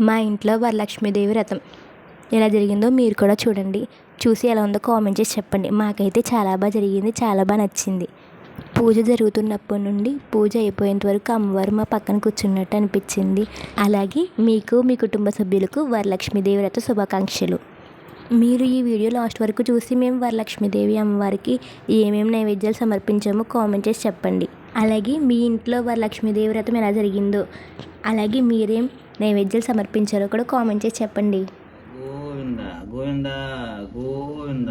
మా ఇంట్లో వరలక్ష్మీదేవి వ్రతం ఎలా జరిగిందో మీరు కూడా చూడండి. చూసి ఎలా ఉందో కామెంట్ చేసి చెప్పండి. మాకైతే చాలా బాగా జరిగింది, చాలా బాగా నచ్చింది. పూజ జరుగుతున్నప్పటి నుండి పూజ అయిపోయేంత వరకు అమ్మవారు మా పక్కన కూర్చున్నట్టు అనిపించింది. అలాగే మీకు, మీ కుటుంబ సభ్యులకు వరలక్ష్మీదేవి వ్రత శుభాకాంక్షలు. మీరు ఈ వీడియో లాస్ట్ వరకు చూసి మేము వరలక్ష్మీదేవి అమ్మవారికి ఏమేమి నైవేద్యాలు సమర్పించామో కామెంట్ చేసి చెప్పండి. అలాగే మీ ఇంట్లో వరలక్ష్మీదేవి వ్రతం ఎలా జరిగిందో, అలాగే మీరేం నైవేద్యాలు సమర్పించారో కూడా కామెంట్ చేసి చెప్పండి. గోవింద గోవింద గోవింద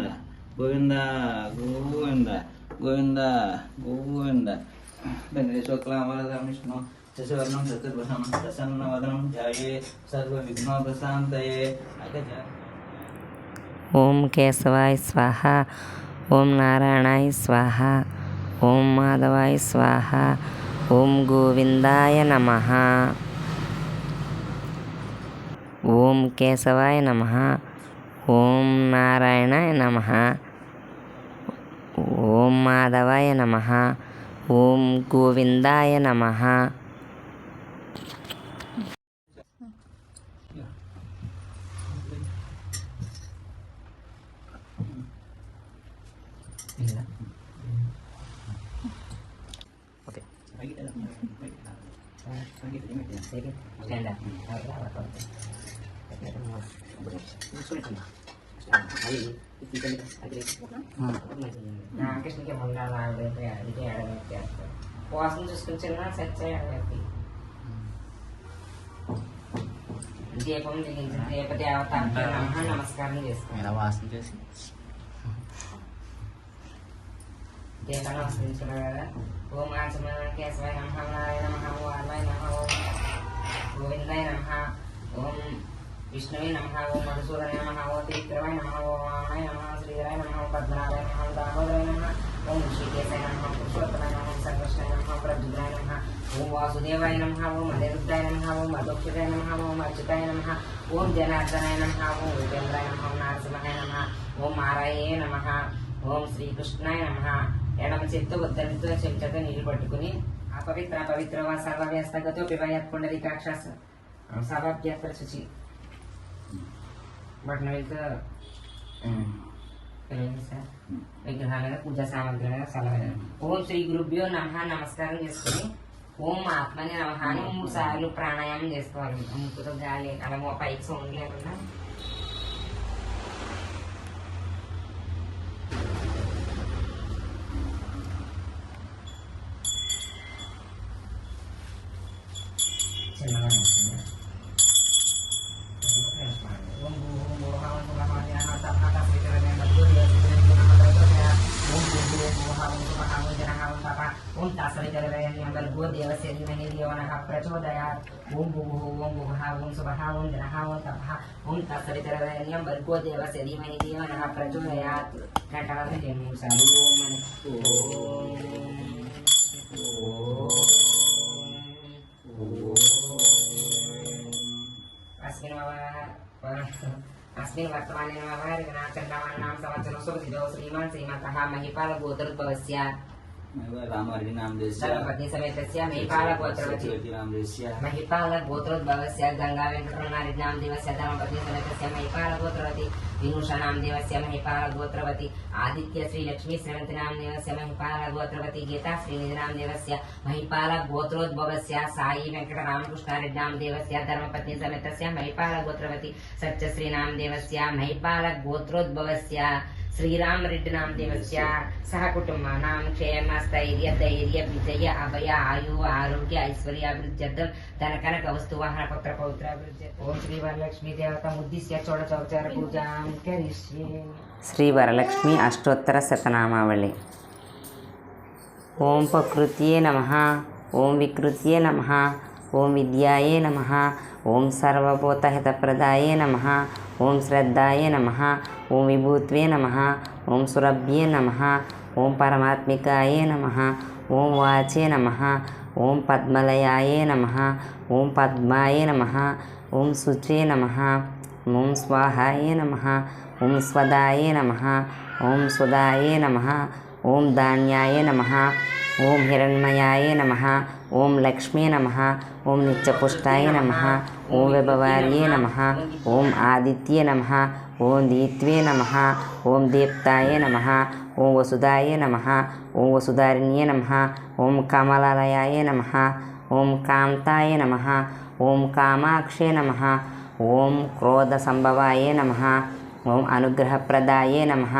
గోవింద గోవింద గోవింద గోవింద వెంకటేశ్వరక్లామరదం విష్ణు శశివర్ణం చతుర్భుజం ప్రసన్నవదనం ధ్యాయే సర్వవిఘ్నోపశాంతయే అగజ. ఓం కేశవాయ స్వాహ, ఓం నారాయణాయ స్వాహ, ఓం మాధవాయ స్వాహ, ఓం గోవిందాయ నమః. ఓం కేశవాయ నమః, ఓం నారాయణాయ నమః, ఓం మాధవాయ నమః, ఓం గోవిందాయ నమః. రామకృష్ణకి ఉండాలి ఇది ఏడవేస్తారు వాసన చూసుకుని చిన్న సెట్ చేయాలి. దీపం వెలిగించి దీపదేవత నమస్కారం చేసుకోవాలి. వాసన చేసి దీపం నమస్కరించడం కదా. ఓం ఆచమన కేశవాయ నమః, నారాయణ నమః, వామాయ నమః, ఓం గోవిందాయ నమః, ఓం విష్ణువే నమః, ఓం మధుసూదనాయ నమః, ఓం త్రివిక్రమాయ నమః, ఓం వామనాయ నమః, శ్రీధరాయ నమః, పద్మనాభాయ నమః, దామోదరాయ నమః, ఓం ఋషికేశాయ నమః, పురుషోత్తమాయ నమః, సంకృష్ణాయ నమః, ప్రద్యుమ్నాయ నమః, ఓం వాసుదేవాయ నమః, ఓం అనిరుద్ధాయ నమః, ఓం అదోక్షితాయ నమః, ఓం అచ్యుతాయ నమః, ఓం జనార్దనాయ నమః, ఓం ఉపేంద్రాయ నమః, ఓం నరసింహాయ నమః, ఓం మారాయే నమః, ఓం శ్రీకృష్ణాయ నమః. ఎడమ చేత్తో ఉద్దరితో చెంచతో నీళ్లు పట్టుకుని అపవిత్ర పవిత్ర వా సర్వవ్యస్తగతో పిబయత్ పుండరీకాక్ష సర్వభ్యస్త్ర శుచి బట్న వెళ్తే సార్ విగ్రహాలుగా పూజా సామాగ్రిగా సలహా. ఓం శ్రీ గురుభ్యో నమః నమస్కారం చేసుకుని ఓం ఆత్మని నమః అని 3 సార్లు ప్రాణాయామం చేసుకోవాలి. ముక్కుతో గాలి అలా పైకి సౌండ్ లేకుండా. ఓం తస్సవితర్వరేణ్యం దేవస్య ధీమహి ధియో నః ప్రచోదయాత్. ఓం భూః ఓం భువః ఓం సువః ఓం జనః ఓం తపః. ఓం తస్సవితర్వరేణ్యం దేవస్య ధీమహి ధియో నః ప్రచోదయాత్. ఘంటానాదం చేయండి 3 సార్లు. ఓం అని अस्मिन् वर्तमाने चन्द्रमानां संवत्सरं सुभदितो श्रीमान् श्रीमतः महिपाल गोत्रोद्भवस्य रामवर्गि नाम देस्य धर्मपत्नी समेतस्य महिपाल गोत्रोद्भवस्य गंगा वेंकटरमणारेड्डी नाम देवस्य धर्मपत्नी समेतस्य महिपाल गोत्रवती विनुषा नाम देवस्य महिपाल गोत्रवती आदित्य श्री लक्ष्मी श्रवंती नाम देवस्य महिपाल गोत्रवती गीता श्रीनिधि नाम देवस्य महिपाल गोत्रोद्भवस्य साई वेंकटरामकृष्णारेड्डी नाम देवस्य धर्मपत्नी समेतस्य महिपाल गोत्रवती सत्यश्री नाम देवस्य महिपाल गोत्रोद्भवस्य श्रीराम रेड्डी नाम देवस्य सह कुटुंबानां क्षेम स्थैर्य धैर्य विजय अभय आयु आरोग्य ऐश्वर्याभिवृद्ध्यर्थं धनकनक वस्तुवाहन पुत्र पौत्राभिवृद्ध्यर्थं. ओम श्री वरलक्ष्मी देवता उद्दिश्य षोडशोपचार पूजां करिष्ये. श्री वरलक्ष्मी अष्टोत्तर शतनामावली. ओम प्रकृत्यै नमः, ओम विकृत्यै नमः, ओम विद्यायै नमः, ओम सर्वभूतहितप्रदायै नमः, ओम श्रद्धायै नमः, ओम विभूत्वे नमः, ओम सुरभ्ये नमः, ओम परमात्मिकायै नमः, ओम वाचे नमः, ओम पद्मलयायै नमः, ओम पद्माय नमः, ओम शुचे नमः, ओम स्वाहाय नमः, ओम स्वदाय नमः, ओम सुदाय नमः, ओम धान्याय नमः, ओम हिरण्मयाय नमः, ఓం లక్ష్మీ నమః ఓం నిత్యపుష్టాయ నమః ఓం విభవార్యే నమః ఓం ఆదిత్యే నమః ఓం దీత్వే నమః ఓం దీప్తాయ నమః ఓం వసుదాయ నమః ఓం వసుధారిణ్యే నమః ఓం కమలాలయాయ నమః ఓం కాంతాయ నమః ఓం కామాక్షే నమః ఓం క్రోధ సంభవాయ నమః ఓం అనుగ్రహప్రదాయ నమః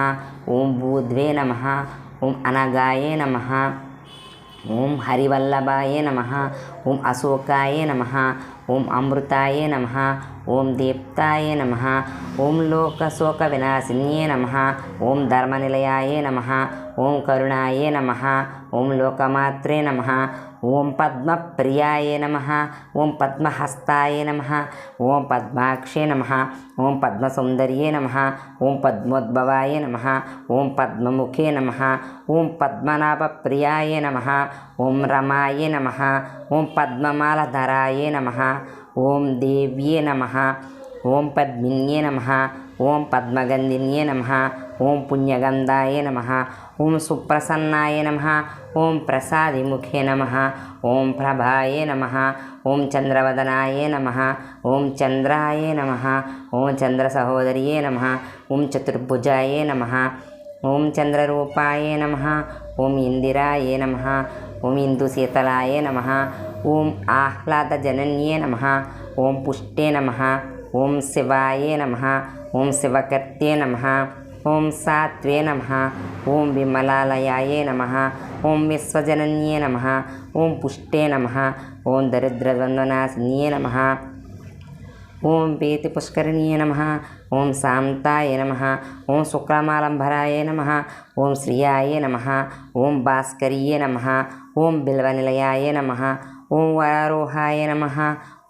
ఓం భూద్వే నమః ఓం అనగాయ నమః ఓం హరివల్లభాయ నమః ఓం అశోకాయ నమః ఓం అమృతాయ నమః ఓం దీప్తాయ నమః ఓం లోకశోక వినాశిన్యే నమః ఓం ధర్మనిలయాయ నమః ఓం కరుణాయ నమః ఓం లోకమాత్రే నమః ఓం పద్మప్రియాయ నమః ఓం పద్మహస్తాయ నమః ఓం పద్మాక్షే నమః ఓం పద్మసౌందర్యే నమః ఓం పద్మోద్భవాయ నమః ఓం పద్మముఖే నమః ఓం పద్మనాభప్రియాయ నమః ఓం రమాయ నమః ఓం పద్మమాలధరాయ నమః ఓం దేవ్యే నమః ఓం పద్మిన్యే నమః ఓం పద్మగంధిన్యే నమః ఓం పుణ్యగంధాయ నమః ఓం సుప్రసన్నాయ నమః ఓం ప్రసాదిముఖే నమః ఓం ప్రభాయ నమః ఓం చంద్రవదనాయ నమః ఓం చంద్రాయ నమః ఓం చంద్రసహోదర్యే నమః ఓం చతుర్భుజాయ నమః ఓం చంద్రరూపాయ నమః ఓం ఇందిరాయ నమః ఓం ఇందుశీతలాయ నమః ఓం ఆహ్లాదజనన్యే నమః ఓం పుష్టే నమః ఓం శివాయ నమః ఓం శివకర్తే నమః ఓం సాత్వే నమః ఓం విమలాలయాయ నమః ఓం విశ్వజనన్యే నమః ఓం పుష్టే నమః ఓం దరిద్రద్వంద్వనాశిన్యే నమః ఓం పేతి పుష్కరిణ్యే నమః ఓం శాంతాయ నమః ఓం శుక్రమాలంబరాయ నమః ఓం శ్రియాయ నమః ఓం భాస్కర్యే నమః ఓం బిల్వనిలయాయ నమః ఓం వరారోహాయ నమః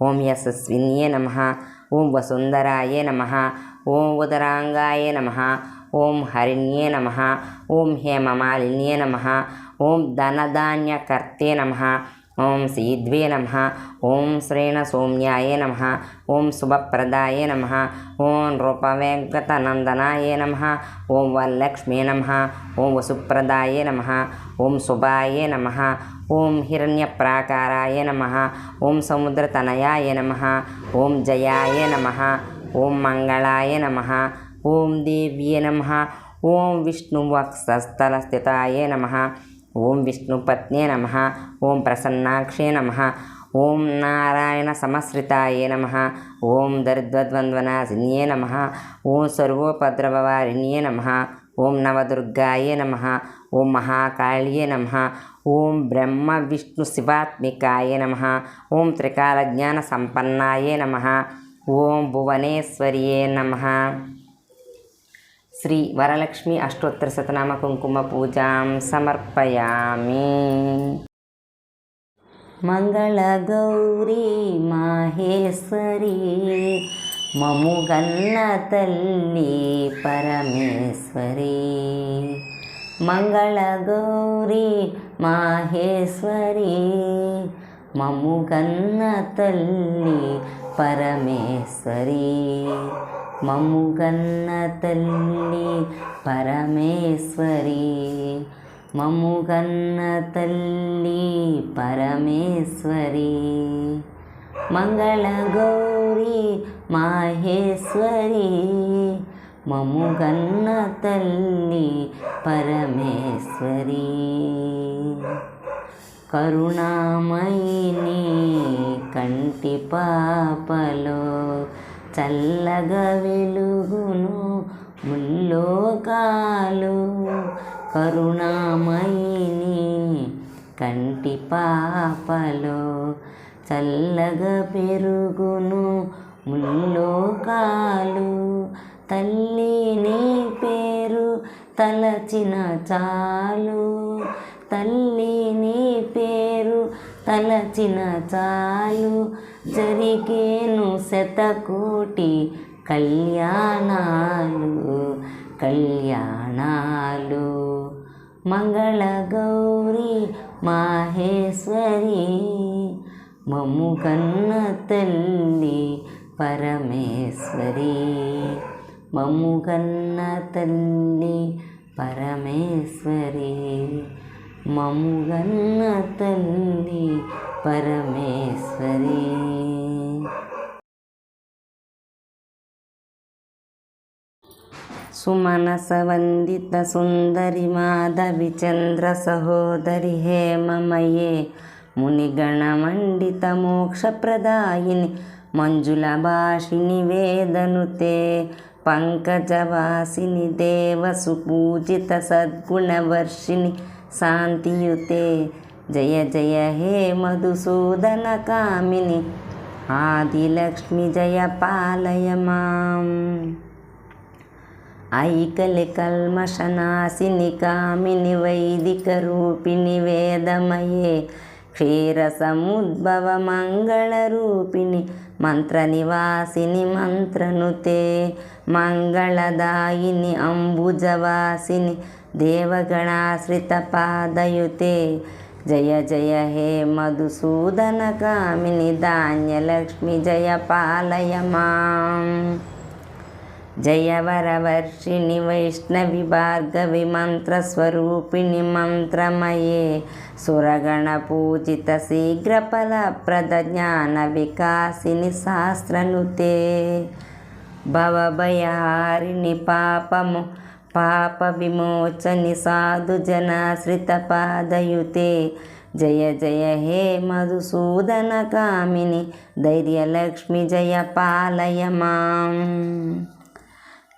ఓం యశస్విన్యే నమః ఓం వసుంధరాయ నమః ఓం ఉదరాంగాయ నమః ఓం హరిణ్యే నమః ఓం హేమమాలిన్యే నమః ఓం ధనధాన్యకర్తే నమః ఓం సీద్వే నమః ఓం శ్రేణ సౌమ్యాయ నమః ఓం శుభప్రదాయ నమః ఓం రూపవేంకటనందనాయ నమః ఓం వరలక్ష్మీ నమః ఓం వసుప్రదాయ నమః ఓం శుభాయ నమః ఓం హిరణ్యప్రాకారాయ నమః ఓం సముద్రతనయాయ నమః ఓం జయాయ నమః ఓం మంగళాయ నమః ఓం దేవ్యే నమః ఓం విష్ణువక్షస్థలస్థితాయ నమః ఓం విష్ణుపత్నే నమః ఓం ప్రసన్నాక్షే నమః ఓం నారాయణ సమశ్రితాయ నమః ఓం దరిద్రద్వంద్వనాశిన్యే నమః ఓం సర్వోపద్రవవారిణ్యే నమః ఓం నవదుర్గాయ నమః ఓం మహాకాళ్యే నమః ఓం బ్రహ్మ విష్ణు శివాత్మికాయ నమః ఓం త్రికాలజ్ఞాన సంపన్నాయ నమః ఓం భువనేశ్వర్యే నమః. శ్రీ వరలక్ష్మి అష్టోత్తర శతనామ కుంకుమ పూజాం సమర్పయామి. మంగళ గౌరీ మాహేశ్వరి మముగన్న తల్లి పరమేశ్వరి. మంగళ గౌరీ మాహేశ్వరి మముగన్న తల్లి పరమేశ్వరి. మముగన్న తల్లి పరమేశ్వరి. మముగన్న తల్లి పరమేశ్వరి. మంగళ గౌరీ మాహేశ్వరి మముగన్న తల్లి పరమేశ్వరి. కరుణామయిని కంటి పాపలో చల్లగా వెలుగును ముల్లోకాలు. కరుణామయిని కంటి పాపలో చల్లగా పెరుగును ముల్లోకాలు. తల్లి నీ పేరు తలచిన చాలు. తల్లి నీ పేరు తలచిన చాలు. జరిగేను శతకోటి కళ్యాణాలు కళ్యాణాలు. మంగళ గౌరీ మాహేశ్వరి మముగన్న తల్లి పరమేశ్వరి. మముగన్న తల్లి పరమేశ్వరి. మముగన్న తల్లి పరమేశ్వరి. సుమనస వందిత సుందరి మాధవి చంద్ర సహోదరి హేమమయే మునిగణమండిత మోక్షప్రదాయిని మంజుల భాషిని వేదనుతే పంకజవాసిని దేవసుపూజిత సద్గుణవర్షిణి శాంతియుతే. జయ జయ హే మధుసూదన కామిని ఆదిలక్ష్మి జయ పాలయ మాం. ఐకలి కల్మషనాశిని కామిని వైదిక రూపిణి వేదమయే క్షీరసముద్భవ మంగళరూపిణి మంత్రనివాసిని మంత్రనుతే మంగళదాయిని అంబుజవాసిని దేవగణాశ్రిత పాదయుతే. జయ జయ హే మధుసూదన కామిని ధాన్యలక్ష్మి జయ పాలయ మాం. జయ వరవర్షిణి వైష్ణవి భార్గవి మంత్రస్వరూపిణి మంత్రమయే సురగణ పూజిత శీఘ్ర ఫలప్రద జ్ఞాన వికాసిని శాస్త్రనుతే భవభయహారిణి పాప విమోచని సాధు జనాశ్రిత పాదయుతే. జయ జయ హే మధుసూదన కామిని ధైర్యలక్ష్మి జయ పాలయ మాం.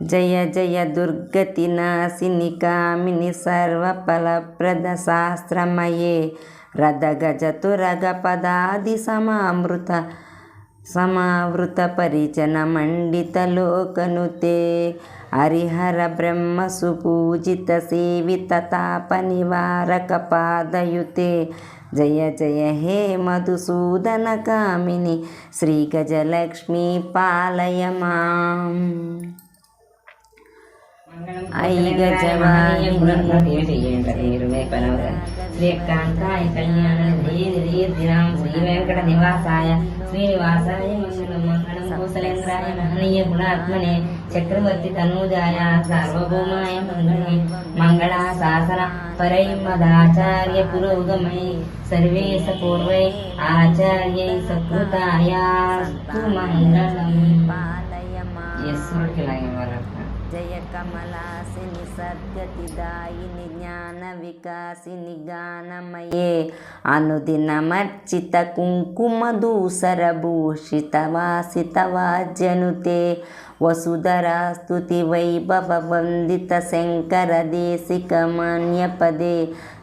జయ జయ దుర్గతి నాశిని కామిని సర్వఫలప్రద శాస్త్రమయే రథగజతురగ పదాది సమావృత పరిజన మండిత లోకనుతే హరిహర బ్రహ్మ సుపూజిత సేవిత తాప నివారక పాదయుతే. జయ జయ హే మధుసూదన కామిని శ్రీ గజలక్ష్మీ పాలయ మాం. శ్రీకాంతాయ కళ్యాణ ధీర్ధిరాం శ్రీ వెంకట నివాసాయ శ్రీనివాసాయ మంగళం మంగళం కోసలేంద్రాయ మహనీయ గుణాత్మనే చక్రవర్తి తనూజాయ సార్వభౌమాయ మంగళం మంగళాశాసన పరైమదాచార్య పురోగమై సర్వేశ పూర్వై ఆచార్యై సకృతాయాస్తు మంగళం. జయ కమలాసిని సద్గతిదాయిని జ్ఞాన వికాసిని గానమయే అనుదినమర్చిత కుంకుమ దూసర భూషిత వాసిత వాజ్యనుతే వసుధరా స్తుతి వైభవ వందిత శంకర దేశిక మాన్యపదే.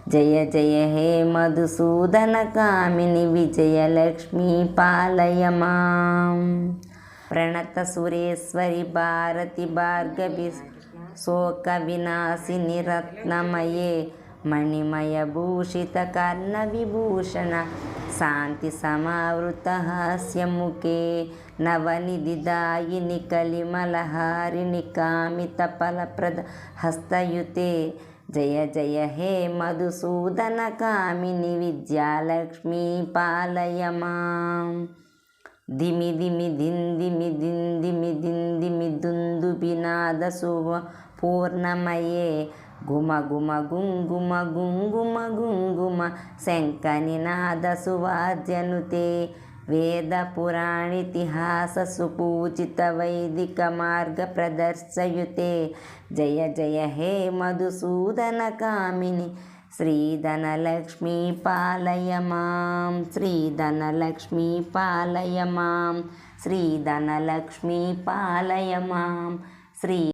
జయ జయ హే మధుసూదన కామిని విజయలక్ష్మీ పాలయ మాం. ప్రణత సురేశ్వరి భారతి భార్గవి శోక వినాశిని రత్నమయే మణిమయ భూషిత కర్ణ విభూషణ శాంతి సమావృత హాస్యముఖే నవనిధిదాయిని కలిమలహారిణి కామిత ఫలప్రద హస్తయుతే. జయ జయ హే మధుసూదన కామిని విద్యాలక్ష్మీ పాలయ మాం. ధిమి ధిమి ధిందిమి ధిందిమి ధిందిమి దుందుబినాద శుభ పూర్ణమయే గుమ గుమ గుంగుమ గుంగుమ గుంగుమ శంఖనినాద సువాద్యనుతే వేద పురాణితిహాస సుపూజిత వైదిక మార్గ ప్రదర్శయుతే. జయ జయ హే మధుసూదన కామిని శ్రీధనలక్ష్మీ పాలయ మాం. శ్రీధనలక్ష్మీ పాలయ మాం. శ్రీధనలక్ష్మీ పాలయ మాం. శ్రీ